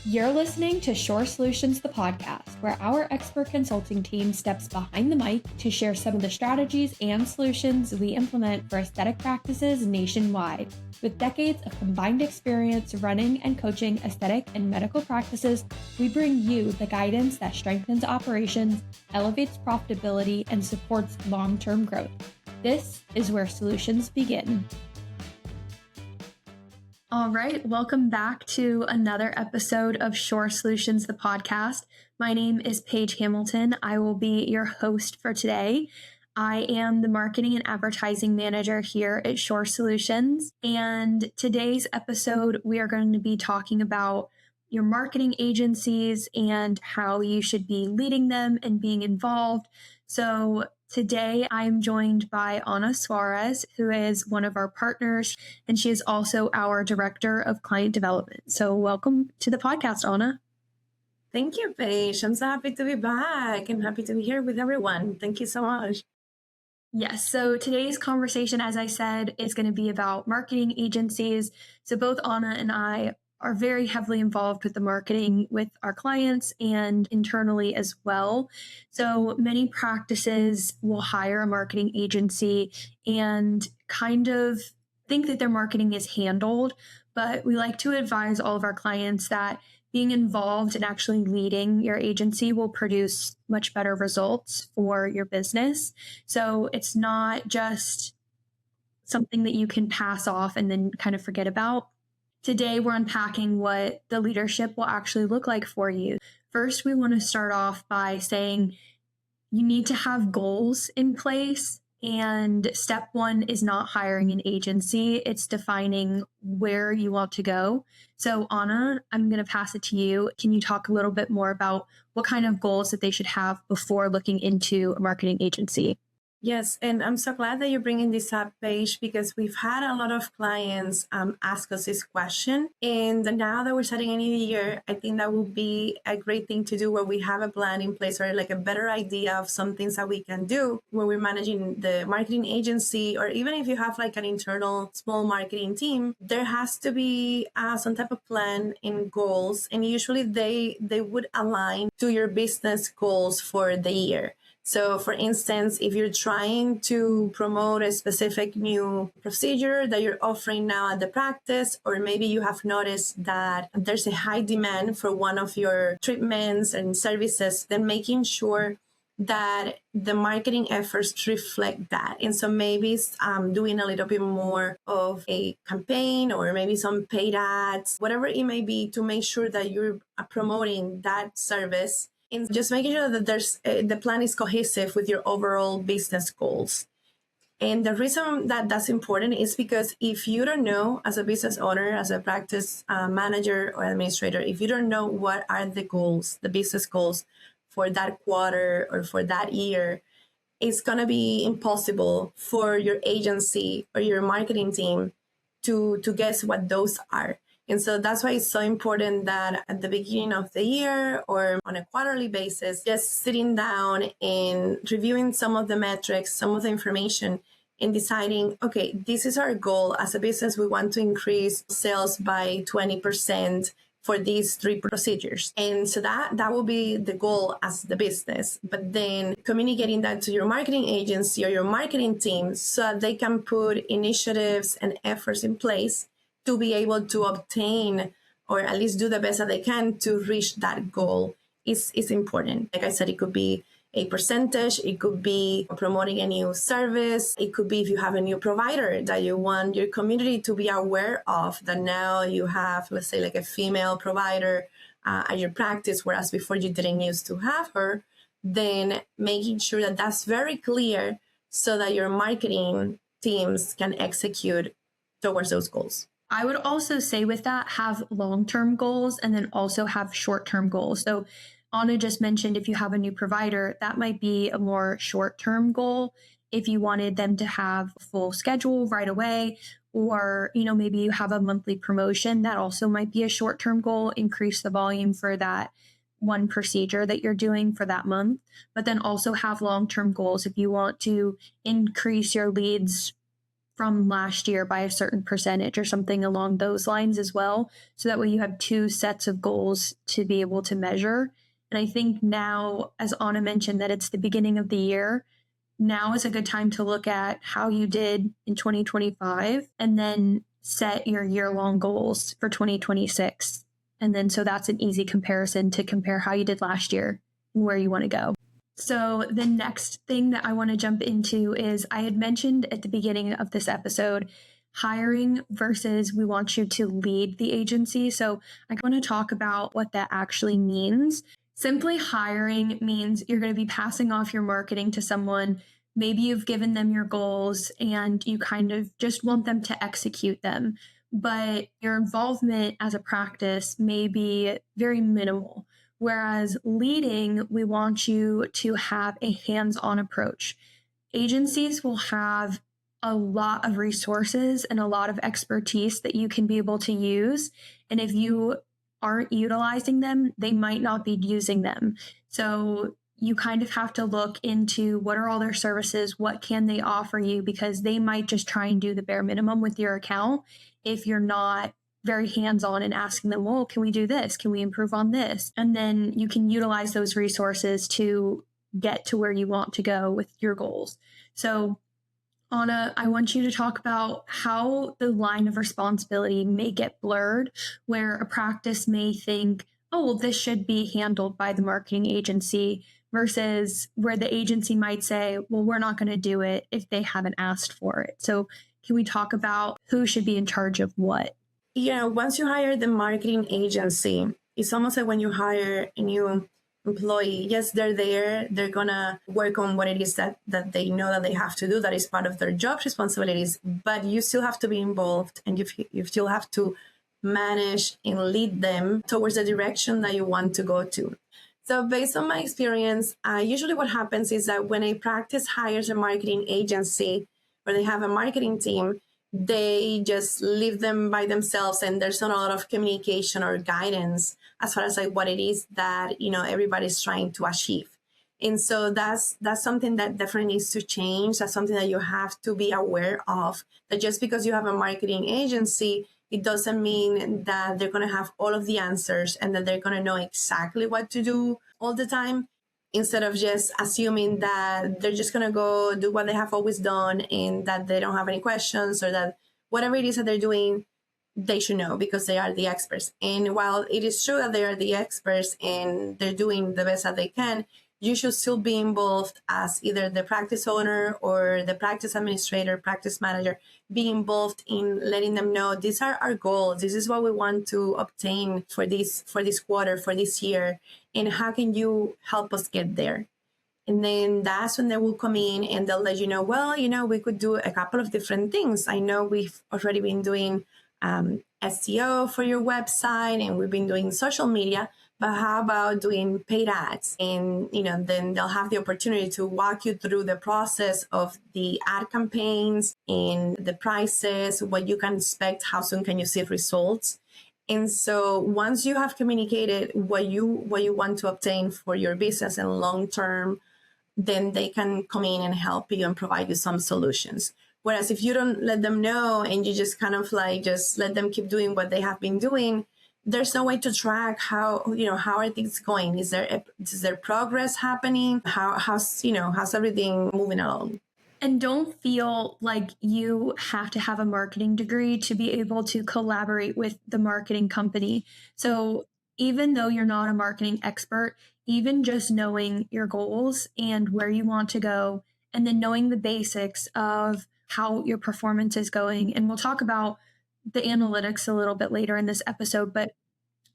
You're listening to Shore Solutions, the podcast, where our expert consulting team steps behind the mic to share some of the strategies and solutions we implement for aesthetic practices nationwide. With decades of combined experience running and coaching aesthetic and medical practices, we bring you the guidance that strengthens operations, elevates profitability, and supports long-term growth. This is where solutions begin. All right, welcome back to another episode of Shore Solutions, the podcast. My name is Paige Hamilton. I will be your host for today. I am the marketing and advertising manager here at Shore Solutions. And today's episode, we are going to be talking about your marketing agencies and how you should be leading them and being involved. So today, I'm joined by Ana Suarez, who is one of our partners, and she is also our Director of Client Development. So welcome to the podcast, Ana. Thank you, Paige. I'm so happy to be back and happy to be here with everyone. Thank you so much. Yes, so today's conversation, as I said, is going to be about marketing agencies. So both Ana and I are very heavily involved with the marketing with our clients and internally as well. So many practices will hire a marketing agency and kind of think that their marketing is handled, but we like to advise all of our clients that being involved and actually leading your agency will produce much better results for your business. So it's not just something that you can pass off and then kind of forget about. Today, we're unpacking what the leadership will actually look like for you. First, we want to start off by saying you need to have goals in place. And step one is not hiring an agency. It's defining where you want to go. So Ana, I'm going to pass it to you. Can you talk a little bit more about what kind of goals that they should have before looking into a marketing agency? Yes, and I'm so glad that you're bringing this up, Paige, because we've had a lot of clients ask us this question. And now that we're starting a new year, I think that will be a great thing to do where we have a plan in place or like a better idea of some things that we can do when we're managing the marketing agency, or even if you have like an internal small marketing team, there has to be some type of plan and goals. And usually they would align to your business goals for the year. So for instance, if you're trying to promote a specific new procedure that you're offering now at the practice, or maybe you have noticed that there's a high demand for one of your treatments and services, then making sure that the marketing efforts reflect that. And so maybe it's doing a little bit more of a campaign or maybe some paid ads, whatever it may be, to make sure that you're promoting that service. And just making sure that the plan is cohesive with your overall business goals. And the reason that that's important is because if you don't know, as a business owner, as a practice manager or administrator, if you don't know what are the goals, the business goals for that quarter or for that year, it's going to be impossible for your agency or your marketing team to guess what those are. And so that's why it's so important that at the beginning of the year or on a quarterly basis, just sitting down and reviewing some of the metrics, some of the information, and deciding, okay, this is our goal as a business. We want to increase sales by 20% for these 3 procedures. And so that will be the goal as the business. But then communicating that to your marketing agency or your marketing team so that they can put initiatives and efforts in place to be able to obtain or at least do the best that they can to reach that goal is important. Like I said, it could be a percentage, it could be promoting a new service, it could be if you have a new provider that you want your community to be aware of, that now you have, let's say, like a female provider at your practice, whereas before you didn't used to have her, then making sure that that's very clear so that your marketing teams can execute towards those goals. I would also say with that, have long-term goals and then also have short-term goals. So Ana just mentioned if you have a new provider, that might be a more short-term goal. If you wanted them to have a full schedule right away, or, maybe you have a monthly promotion, that also might be a short-term goal, increase the volume for that one procedure that you're doing for that month, but then also have long-term goals if you want to increase your leads from last year by a certain percentage or something along those lines as well. So that way you have two sets of goals to be able to measure. And I think now, as Anna mentioned, that it's the beginning of the year. Now is a good time to look at how you did in 2025 and then set your year-long goals for 2026. And then so that's an easy comparison to compare how you did last year and where you want to go. So the next thing that I want to jump into is I had mentioned at the beginning of this episode, hiring versus we want you to lead the agency. So I want to talk about what that actually means. Simply hiring means you're going to be passing off your marketing to someone. Maybe you've given them your goals and you kind of just want them to execute them, but your involvement as a practice may be very minimal. Whereas leading, we want you to have a hands-on approach. Agencies will have a lot of resources and a lot of expertise that you can be able to use. And if you aren't utilizing them, they might not be using them. So you kind of have to look into what are all their services, what can they offer you, because they might just try and do the bare minimum with your account if you're not very hands-on and asking them, well, can we do this? Can we improve on this? And then you can utilize those resources to get to where you want to go with your goals. So Anna, I want you to talk about how the line of responsibility may get blurred, where a practice may think, oh, well, this should be handled by the marketing agency, versus where the agency might say, well, we're not going to do it if they haven't asked for it. So can we talk about who should be in charge of what? Yeah, once you hire the marketing agency, it's almost like when you hire a new employee. Yes, they're there. They're going to work on what it is that they know that they have to do. That is part of their job responsibilities. But you still have to be involved and you still have to manage and lead them towards the direction that you want to go to. So based on my experience, usually what happens is that when a practice hires a marketing agency or they have a marketing team, they just leave them by themselves and there's not a lot of communication or guidance as far as like what it is that everybody's trying to achieve. And so that's something that definitely needs to change. That's something that you have to be aware of, that just because you have a marketing agency, it doesn't mean that they're going to have all of the answers and that they're going to know exactly what to do all the time, instead of just assuming that they're just going to go do what they have always done and that they don't have any questions, or that whatever it is that they're doing, they should know because they are the experts. And while it is true that they are the experts and they're doing the best that they can, you should still be involved as either the practice owner or the practice administrator, practice manager, be involved in letting them know these are our goals. This is what we want to obtain for this quarter, for this year. And how can you help us get there? And then that's when they will come in and they'll let you know, well, we could do a couple of different things. I know we've already been doing SEO for your website and we've been doing social media, but how about doing paid ads? And, then they'll have the opportunity to walk you through the process of the ad campaigns and the prices, what you can expect, how soon can you see results. And so once you have communicated what you want to obtain for your business and long term, then they can come in and help you and provide you some solutions. Whereas if you don't let them know and you just kind of like just let them keep doing what they have been doing, there's no way to track how are things going. Is there progress happening? How's everything moving along? And don't feel like you have to have a marketing degree to be able to collaborate with the marketing company. So even though you're not a marketing expert, even just knowing your goals and where you want to go, and then knowing the basics of how your performance is going. And we'll talk about the analytics a little bit later in this episode, but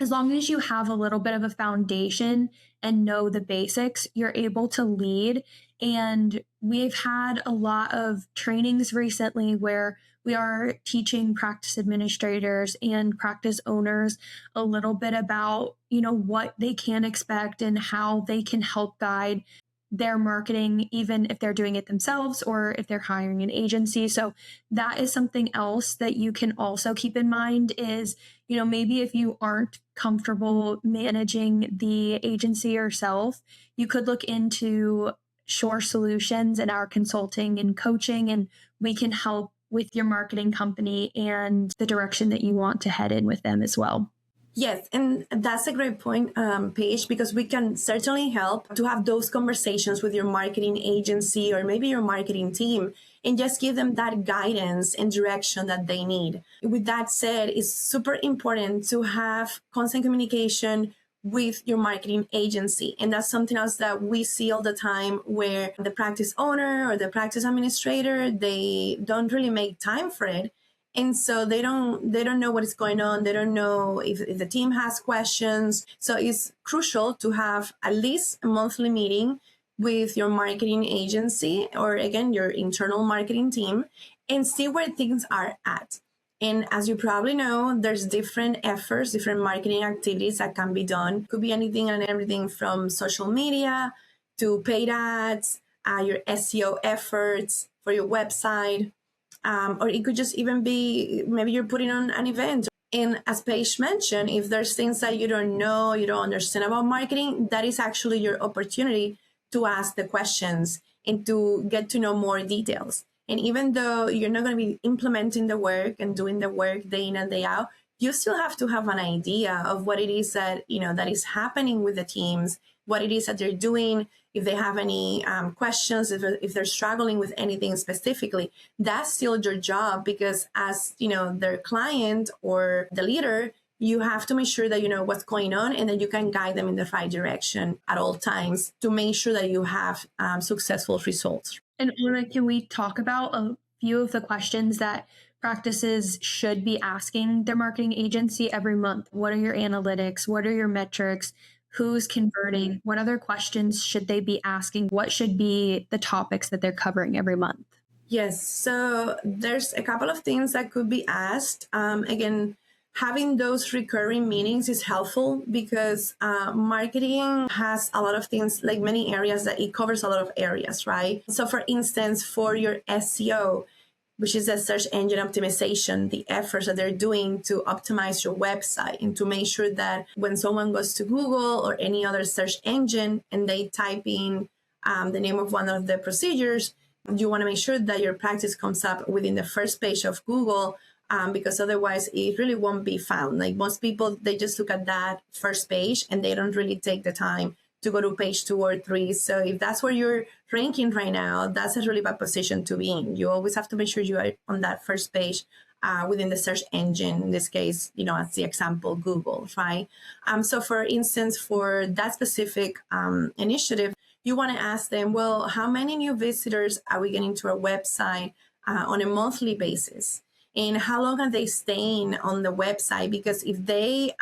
as long as you have a little bit of a foundation and know the basics, you're able to lead. And we've had a lot of trainings recently where we are teaching practice administrators and practice owners a little bit about, what they can expect and how they can help guide their marketing, even if they're doing it themselves or if they're hiring an agency. So that is something else that you can also keep in mind is, maybe if you aren't comfortable managing the agency yourself, you could look into Shore Solutions and our consulting and coaching, and we can help with your marketing company and the direction that you want to head in with them as well. Yes, and that's a great point, Paige, because we can certainly help to have those conversations with your marketing agency or maybe your marketing team and just give them that guidance and direction that they need. With that said, it's super important to have constant communication with your marketing agency. And that's something else that we see all the time where the practice owner or the practice administrator, they don't really make time for it. And so they don't know what is going on. They don't know if the team has questions. So it's crucial to have at least a monthly meeting with your marketing agency or again, your internal marketing team and see where things are at. And as you probably know, there's different efforts, different marketing activities that can be done. Could be anything and everything from social media to paid ads, your SEO efforts for your website. Or it could just even be maybe you're putting on an event. And as Paige mentioned, if there's things that you don't know, you don't understand about marketing, that is actually your opportunity to ask the questions and to get to know more details. And even though you're not going to be implementing the work and doing the work day in and day out, you still have to have an idea of what it is that, that is happening with the teams, what it is that they're doing, if they have any questions, if they're struggling with anything specifically. That's still your job because as, their client or the leader, you have to make sure that you know what's going on and that you can guide them in the right direction at all times to make sure that you have successful results. And can we talk about a few of the questions that practices should be asking their marketing agency every month? What are your analytics? What are your metrics? Who's converting? What other questions should they be asking? What should be the topics that they're covering every month? Yes, so there's a couple of things that could be asked. Again, having those recurring meetings is helpful because marketing has a lot of things, like many areas that it covers a lot of areas, right? So for instance, for your SEO, which is a search engine optimization, the efforts that they're doing to optimize your website and to make sure that when someone goes to Google or any other search engine and they type in the name of one of the procedures, you want to make sure that your practice comes up within the first page of Google because otherwise it really won't be found. Like most people, they just look at that first page and they don't really take the time to go to page 2 or 3. So if that's where you're ranking right now, that's a really bad position to be in. You always have to make sure you are on that first page within the search engine, in this case, as the example, Google, right? So for instance, for that specific initiative, you want to ask them, well, how many new visitors are we getting to our website on a monthly basis? And how long are they staying on the website? Because if they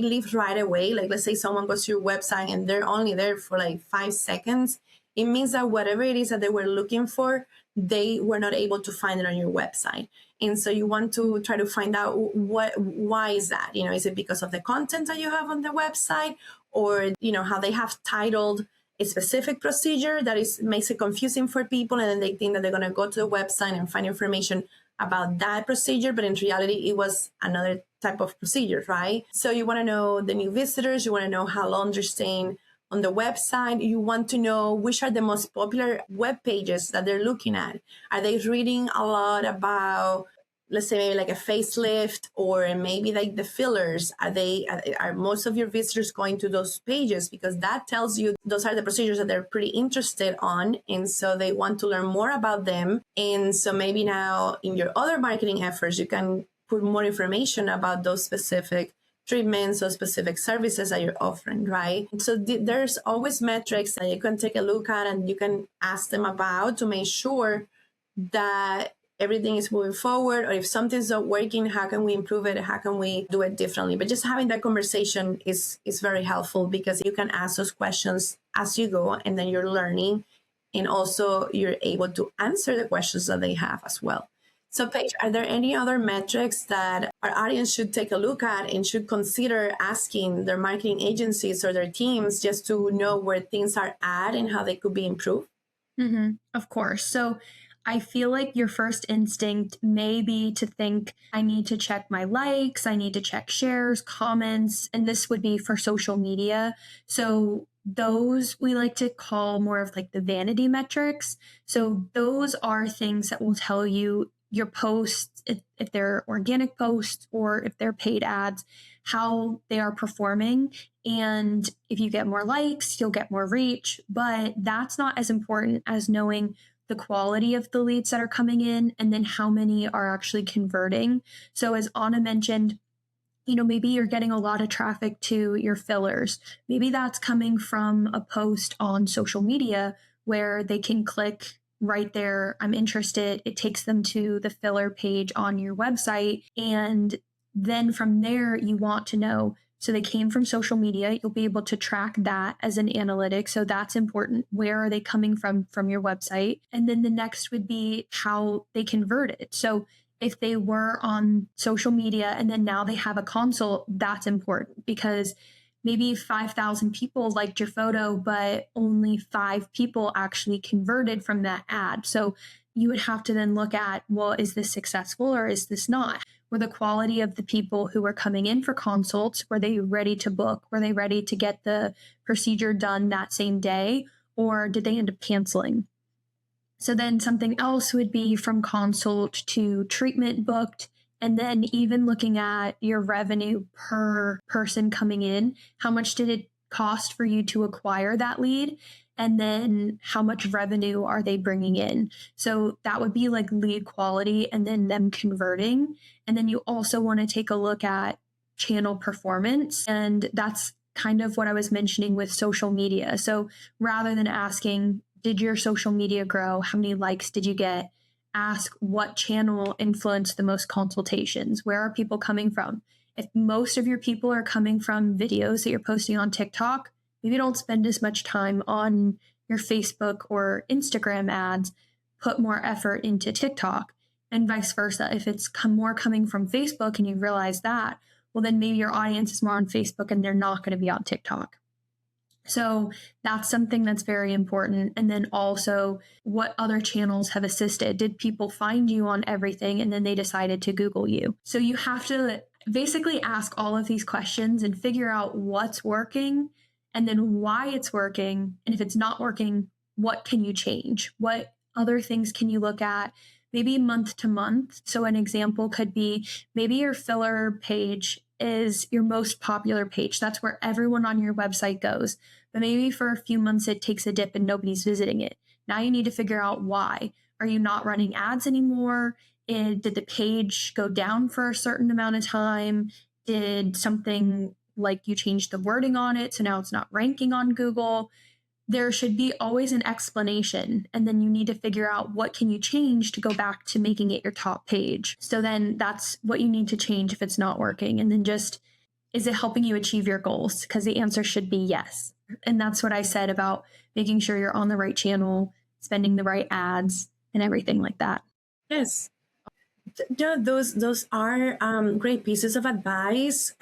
leave right away, like let's say someone goes to your website and they're only there for like 5 seconds, it means that whatever it is that they were looking for, they were not able to find it on your website. And so you want to try to find out why is that? Is it because of the content that you have on the website, or how they have titled a specific procedure that makes it confusing for people, and then they think that they're going to go to the website and find information about that procedure, but in reality, it was another type of procedure, right? So you want to know the new visitors, you want to know how long they're staying on the website, you want to know which are the most popular web pages that they're looking at. Are they reading a lot about, let's say maybe like a facelift or maybe like the fillers? Are most of your visitors going to those pages? Because that tells you those are the procedures that they're pretty interested on. And so they want to learn more about them. And so maybe now in your other marketing efforts, you can put more information about those specific treatments or specific services that you're offering, right? So there's always metrics that you can take a look at and you can ask them about to make sure that everything is moving forward, or if something's not working, how can we improve it? How can we do it differently? But just having that conversation is very helpful because you can ask those questions as you go and then you're learning, and also you're able to answer the questions that they have as well. So Paige, are there any other metrics that our audience should take a look at and should consider asking their marketing agencies or their teams just to know where things are at and how they could be improved? Mm-hmm. Of course. So I feel like your first instinct may be to think, I need to check my likes, I need to check shares, comments, and this would be for social media. So those we like to call more of like the vanity metrics. So those are things that will tell you your posts, if they're organic posts or if they're paid ads, how they are performing. And if you get more likes, you'll get more reach. But that's not as important as knowing the quality of the leads that are coming in and then how many are actually converting. So, as Anna mentioned, maybe you're getting a lot of traffic to your fillers. Maybe that's coming from a post on social media where they can click right there, I'm interested. It takes them to the filler page on your website. And then from there, you want to know. So they came from social media. You'll be able to track that as an analytic. So that's important. Where are they coming from your website? And then the next would be how they converted. So if they were on social media and then now they have a consult, that's important because maybe 5,000 people liked your photo, but only 5 people actually converted from that ad. So you would have to then look at, well, is this successful or is this not? Were the quality of the people who were coming in for consults, were they ready to book? Were they ready to get the procedure done that same day? Or did they end up canceling? So then something else would be from consult to treatment booked. And then even looking at your revenue per person coming in, how much did it cost for you to acquire that lead? And then how much revenue are they bringing in? So that would be like lead quality and then them converting. And then you also want to take a look at channel performance. And that's kind of what I was mentioning with social media. So rather than asking, did your social media grow? How many likes did you get? Ask what channel influenced the most consultations. Where are people coming from? If most of your people are coming from videos that you're posting on TikTok, maybe don't spend as much time on your Facebook or Instagram ads. Put more effort into TikTok and vice versa. If it's more coming from Facebook and you realize that, well, then maybe your audience is more on Facebook and they're not going to be on TikTok. So that's something that's very important. And then also, what other channels have assisted? Did people find you on everything and then they decided to Google you? So you have to basically ask all of these questions and figure out what's working and then why it's working. And if it's not working, what can you change? What other things can you look at? Maybe month to month. So an example could be maybe your filler page is your most popular page. That's where everyone on your website goes. But maybe for a few months it takes a dip and nobody's visiting it. Now you need to figure out why. Are you not running ads anymore? Did the page go down for a certain amount of time? Did something like you changed the wording on it, so now it's not ranking on Google? There should be always an explanation, and then you need to figure out what can you change to go back to making it your top page. So then that's what you need to change if it's not working. And then just, is it helping you achieve your goals? Because the answer should be yes. And that's what I said about making sure you're on the right channel, spending the right ads, and everything like that. Yes. Those are great pieces of advice.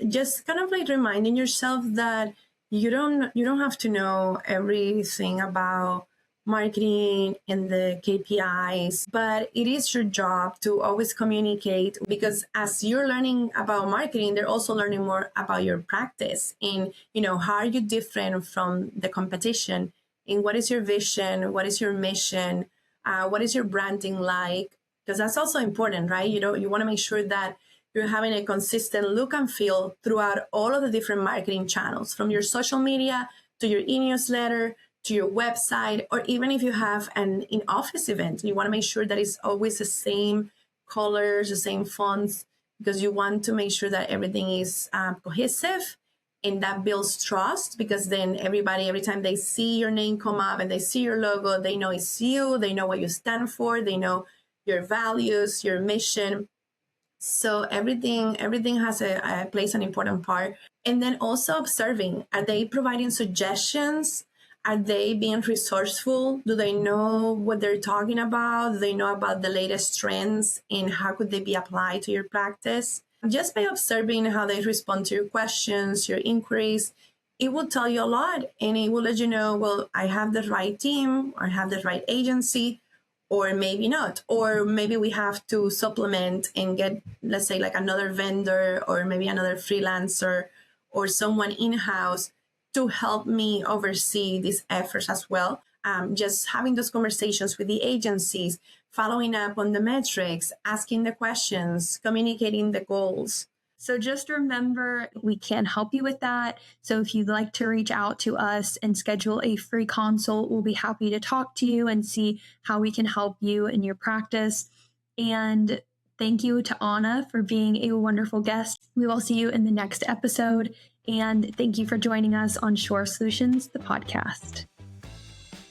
Just kind of like reminding yourself that you don't have to know everything about marketing and the KPIs, but it is your job to always communicate, because as you're learning about marketing, they're also learning more about your practice and, how are you different from the competition, and what is your vision, what is your mission, what is your branding like? Because that's also important, right? You want to make sure that you're having a consistent look and feel throughout all of the different marketing channels, from your social media to your e-newsletter to your website, or even if you have an in-office event, you want to make sure that it's always the same colors, the same fonts, because you want to make sure that everything is cohesive, and that builds trust, because then everybody, every time they see your name come up and they see your logo, they know it's you, they know what you stand for, they know your values, your mission. So everything has plays an important part. And then also observing, are they providing suggestions? Are they being resourceful? Do they know what they're talking about? Do they know about the latest trends, and how could they be applied to your practice? Just by observing how they respond to your questions, your inquiries, it will tell you a lot, and it will let you know, well, I have the right team, or I have the right agency, or maybe not. Or maybe we have to supplement and get, let's say, like another vendor, or maybe another freelancer, or someone in-house to help me oversee these efforts as well. just having those conversations with the agencies, following up on the metrics, asking the questions, communicating the goals. So just remember, we can help you with that. So if you'd like to reach out to us and schedule a free consult, we'll be happy to talk to you and see how we can help you in your practice. And thank you to Anna for being a wonderful guest. We will see you in the next episode. And thank you for joining us on Shore Solutions, the podcast.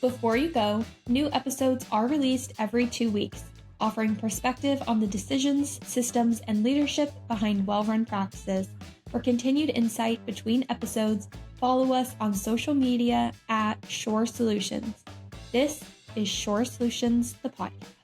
Before you go, new episodes are released every 2 weeks, offering perspective on the decisions, systems, and leadership behind well-run practices. For continued insight between episodes, follow us on social media at Shore Solutions. This is Shore Solutions, the podcast.